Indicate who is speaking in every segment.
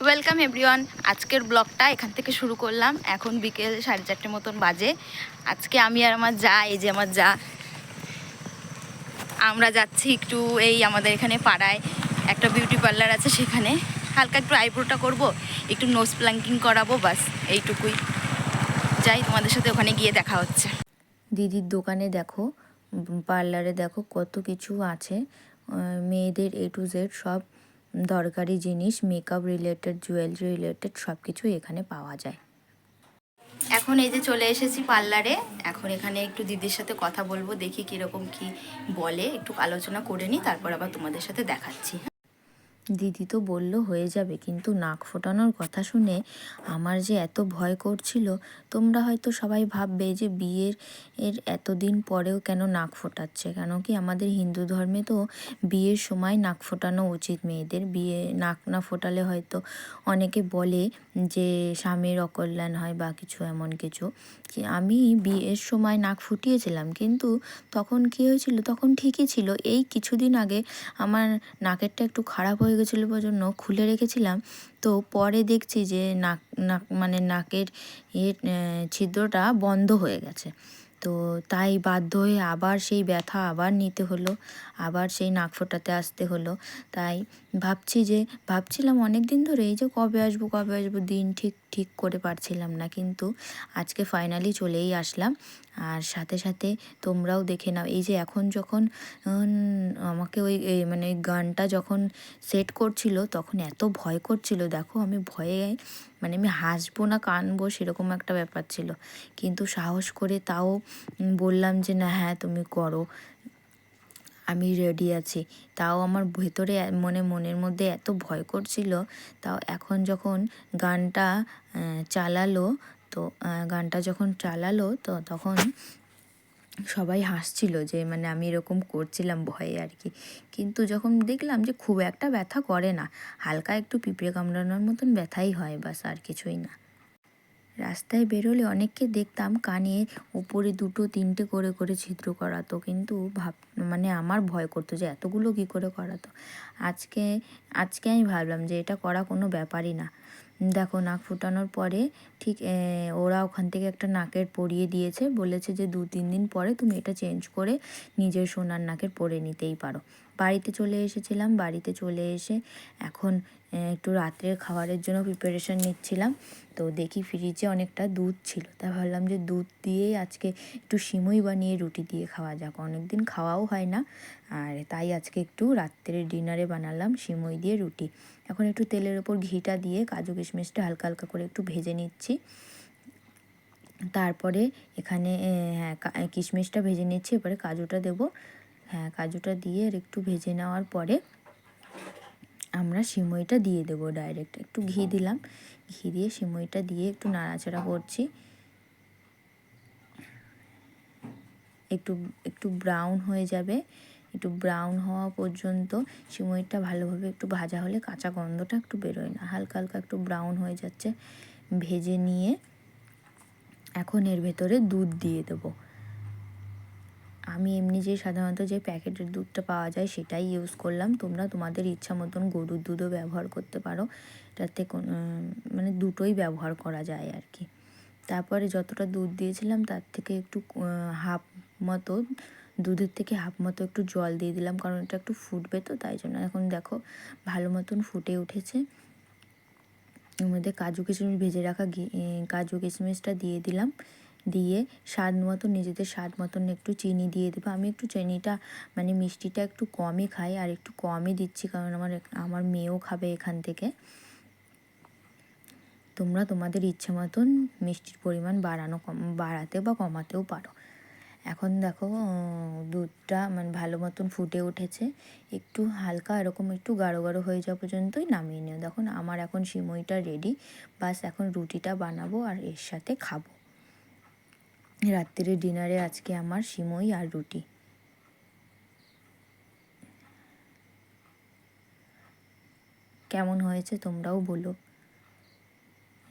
Speaker 1: Welcome everyone. আজকের ব্লগটা এখান থেকে শুরু করলাম। এখন বিকেল 4:30 মতন বাজে। আজকে আমি আর আমার যা, এই যে আমার যা, আমরা যাচ্ছি একটু এই আমাদের এখানে পাড়ায় একটা বিউটি পার্লার আছে, সেখানে হালকা একটু আইব্রোটা করব, একটু নোজ প্লাঙ্কিং করাবো, বাস এইটুকুই। যাই, তোমাদের সাথে ওখানে গিয়ে দেখা হচ্ছে।
Speaker 2: দিদির দোকানে দেখো, পার্লারে দেখো কত কিছু আছে। মেয়েদের A to Z সব দরকারি জিনিস, মেকআপ রিলেটেড, জুয়েলারি রিলেটেড সব কিছুই এখানে পাওয়া যায়।
Speaker 1: এখন এই যে চলে এসেছি পার্লারে। এখন এখানে একটু দিদির সাথে কথা বলবো, দেখি কীরকম কি বলে, একটু আলোচনা করে নিই, তারপর আবার তোমাদের সাথে দেখাচ্ছি।
Speaker 2: দিদি তো বলল হয়ে যাবে, কিন্তু নাক ফোটানোর কথা শুনে আমার যে এত ভয় করছিল। তোমরা হয়তো সবাই ভাববে যে বিয়ের এতদিন পরেও কেন নাক ফোটাচ্ছে, কেন কি আমাদের হিন্দু ধর্মে তো বিয়ের সময় নাক ফোটানো উচিত মেয়েদের। বিয়ে নাক না ফোটালে হয়তো অনেকে বলে যে স্বামীর অকল্যাণ হয় বা কিছু এমন কিছু। আমি বিয়ের সময় নাক ফুটিয়েছিলাম, কিন্তু তখন কী হয়েছিল, তখন ঠিকই ছিল। এই কিছুদিন আগে আমার নাকেরটা একটু খারাপ হয়ে গেছিলো জন্য খুলে রেখেছিলাম। তো পরে দেখছি যে নাকের ছিদ্রটা বন্ধ হয়ে গেছে। তো তাই বাধ্য হয়ে আবার সেই ব্যথা আবার নিতে হলো, আবার সেই নাক ফোটাতে আসতে হলো। তাই ভাবছিলাম অনেক দিন ধরে এই যে কবে আসবো দিন ঠিক করে পারছিলাম না, কিন্তু আজকে ফাইনালি চলেই আসলাম। আর সাথে সাথে তোমরাও দেখে নাও, এই যে এখন যখন আমাকে ওই গানটা যখন সেট করছিল তখন এত ভয় করছিল, দেখো আমি ভয়ে আমি হাসবো না কানবো সেরকম একটা ব্যাপার ছিল। কিন্তু সাহস করে তাও বললাম যে না, হ্যাঁ তুমি করো, আমি রেডি আছি। তাও আমার ভেতরে মনের মধ্যে এত ভয় করছিল। তাও এখন যখন গানটা চালালো, তো গানটা যখন চালালো তো তখন সবাই হাসছিল যে আমি এরকম করছিলাম ভয়ে আর কি। কিন্তু যখন দেখলাম যে খুব একটা ব্যথা করে না, হালকা একটু পিঁপড়ে কামড়ানোর মতন ব্যথাই হয়, বাস আর কিছুই না। রাস্তায় বেরোলে অনেককে দেখতাম কানে উপরে 2-3টে করে ছিদ্র করাতো, কিন্তু আমার ভয় করতো যে এতগুলো কী করে করাতো। আজকে আমি ভাবলাম যে এটা করা কোনো ব্যাপারই না। দেখো নাক ফুটানোর পরে ঠিক ওরা ওখান থেকে একটা নাকের পরিয়ে দিয়েছে, বলেছে যে 2-3 দিন পরে তুমি এটা চেঞ্জ করে নিজের সোনার নাকের পরে নিতেই পারো। বাড়িতে চলে এসেছিলাম, বাড়িতে চলে এসে এখন একটু রাত্রের খাবারের জন্য প্রিপারেশান নিচ্ছিলাম। তো দেখি ফ্রিজে অনেকটা দুধ ছিল, তাই ভাবলাম যে দুধ দিয়েই আজকে একটু সিমুই বানিয়ে রুটি দিয়ে খাওয়া যাক, অনেক দিন খাওয়াও হয় না। আর তাই আজকে একটু রাত্রের ডিনারে বানালাম সিমুই দিয়ে রুটি। এখন একটু তেলের ওপর ঘিটা দিয়ে কাজু কিশমিশটা হালকা হালকা করে একটু ভেজে নিচ্ছি। তারপরে এখানে কিশমিশটা ভেজে নিচ্ছি, এবারে কাজুটা দেবো। হ্যাঁ, কাজুটা দিয়ে আর একটু ভেজে নেওয়ার পরে আমরা সিমইটা দিয়ে দেবো ডাইরেক্ট। একটু ঘি দিলাম, ঘি দিয়ে সিমইটা দিয়ে একটু নাড়াচাড়া করছি। একটু ব্রাউন হয়ে যাবে, একটু ব্রাউন হওয়া পর্যন্ত সিমইটা ভালোভাবে একটু ভাজা হলে কাঁচা গন্ধটা একটু বেরোয় না, হালকা হালকা একটু ব্রাউন হয়ে যাচ্ছে। ভেজে নিয়ে এখন এর ভেতরে দুধ দিয়ে দেবো। আমি এমনি যে সাধারণত যে প্যাকেটের দুধটা পাওয়া যায় সেটাই ইউজ করলাম। তোমরা তোমাদের ইচ্ছা মতন গরুর দুধও ব্যবহার করতে পারো, এটাতে দুটোই ব্যবহার করা যায় আর কি। তারপরে যতটা দুধ দিয়েছিলাম তার থেকে একটু হাফ মতো, দুধের থেকে হাফ মতো একটু জল দিয়ে দিলাম, কারণ এটা একটু ফুটবে তো তাই জন্য। এখন দেখো ভালো মতন ফুটে উঠেছে। এর মধ্যে কাজু কিশমিশ ভেজে রাখা কাজু কিশমিশটা দিয়ে দিলাম, দিয়ে নিজেদের স্বাদ মতন একটু চিনি দিয়ে দেবো। আমি একটু চিনিটা মিষ্টিটা একটু কমই খাই, আর একটু কমই দিচ্ছি, কারণ আমার মেয়েও খাবে এখান থেকে। তোমরা তোমাদের ইচ্ছে মতন মিষ্টির পরিমাণ বাড়াতে বা কমাতেও পারো। এখন দেখো দুধটা ভালো মতন ফুটে উঠেছে, একটু হালকা এরকম একটু গাঢ় গাঢ় হয়ে যাওয়া পর্যন্তই নামিয়ে নিও। দেখুন আমার এখন সিমইটা রেডি, বাস এখন রুটিটা বানাবো আর এর সাথে খাবো। রাত্রির ডিনারে আজকে আমার সিমই আর রুটি। কেমন হয়েছে তোমরাও বলো।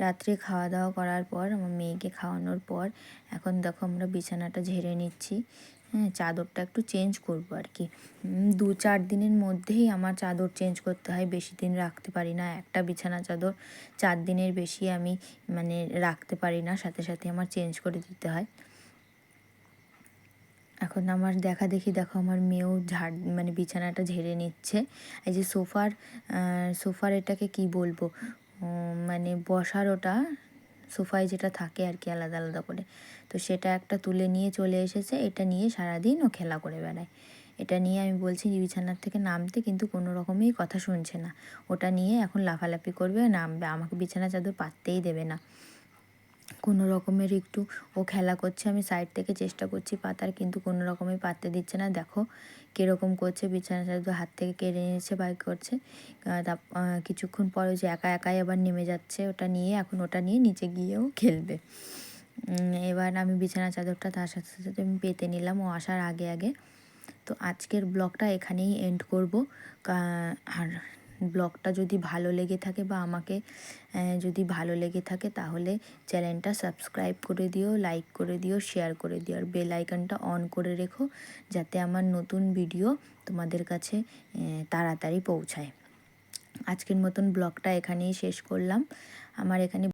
Speaker 2: রাত্রে খাওয়া দাওয়া করার পর আমার মেয়েকে খাওয়ানোর পর এখন দেখো আমরা বিছানাটা ঝেড়ে নিচ্ছি। হ্যাঁ, চাদরটা একটু চেঞ্জ করব আর কি। 2-4 দিনের মধ্যেই আমার চাদর চেঞ্জ করতে হয়, বেশি দিন রাখতে পারি না। একটা বিছানা চাদর 4 দিনের বেশি আমি মানে রাখতে পারি না, সাথে সাথে আমার চেঞ্জ করে দিতে হয়। এখন আমার দেখো আমার মেয়েও মানে বিছানাটা ঝেড়ে নিচ্ছে। এই যে সোফার এটাকে কি বলবো, মানে বসার ওটা সোফায় যেটা থাকে আর কি আলাদা আলাদা করে, তো সেটা একটা তুলে নিয়ে চলে এসেছে। এটা নিয়ে সারাদিন ও খেলা করে বেড়ায়। এটা নিয়ে আমি বলছি বিছানার থেকে নামতে, কিন্তু কোনো রকমেই কথা শুনছে না। ওটা নিয়ে এখন লাফালাফি করবে, নামবে, আমাকে বিছানা চাদর পাততেই দেবে না। কোনো রকমের একটু ও খেলা করছে, আমি সাইড থেকে চেষ্টা করছি পাতার, কিন্তু কোনো রকমই পাততে দিচ্ছে না। দেখো কীরকম করছে, বিছানা চাদর হাত থেকে কেড়ে নিচ্ছে, বাইক করছে। কিছুক্ষণ পরে যে একা একাই আবার নেমে যাচ্ছে ওটা নিয়ে, এখন ওটা নিয়ে নিচে গিয়েও খেলবে। এবার আমি বিছানা চাদরটা তার সাথে সাথে আমি পেতে নিলাম ও আসার আগে আগে। তো আজকের ব্লগটা এখানেই এন্ড করব। আর ব্লগটা যদি ভালো লেগে থাকে বা আমাকে যদি ভালো লেগে থাকে তাহলে চ্যানেলটা সাবস্ক্রাইব করে দিও, লাইক করে দিও, শেয়ার করে দিও, আর বেল আইকনটা অন করে রেখো, যাতে আমার নতুন ভিডিও তোমাদের কাছে তাড়াতাড়ি পৌঁছায়। আজকের মতন ব্লগটা এখানেই শেষ করলাম। আমার এখানে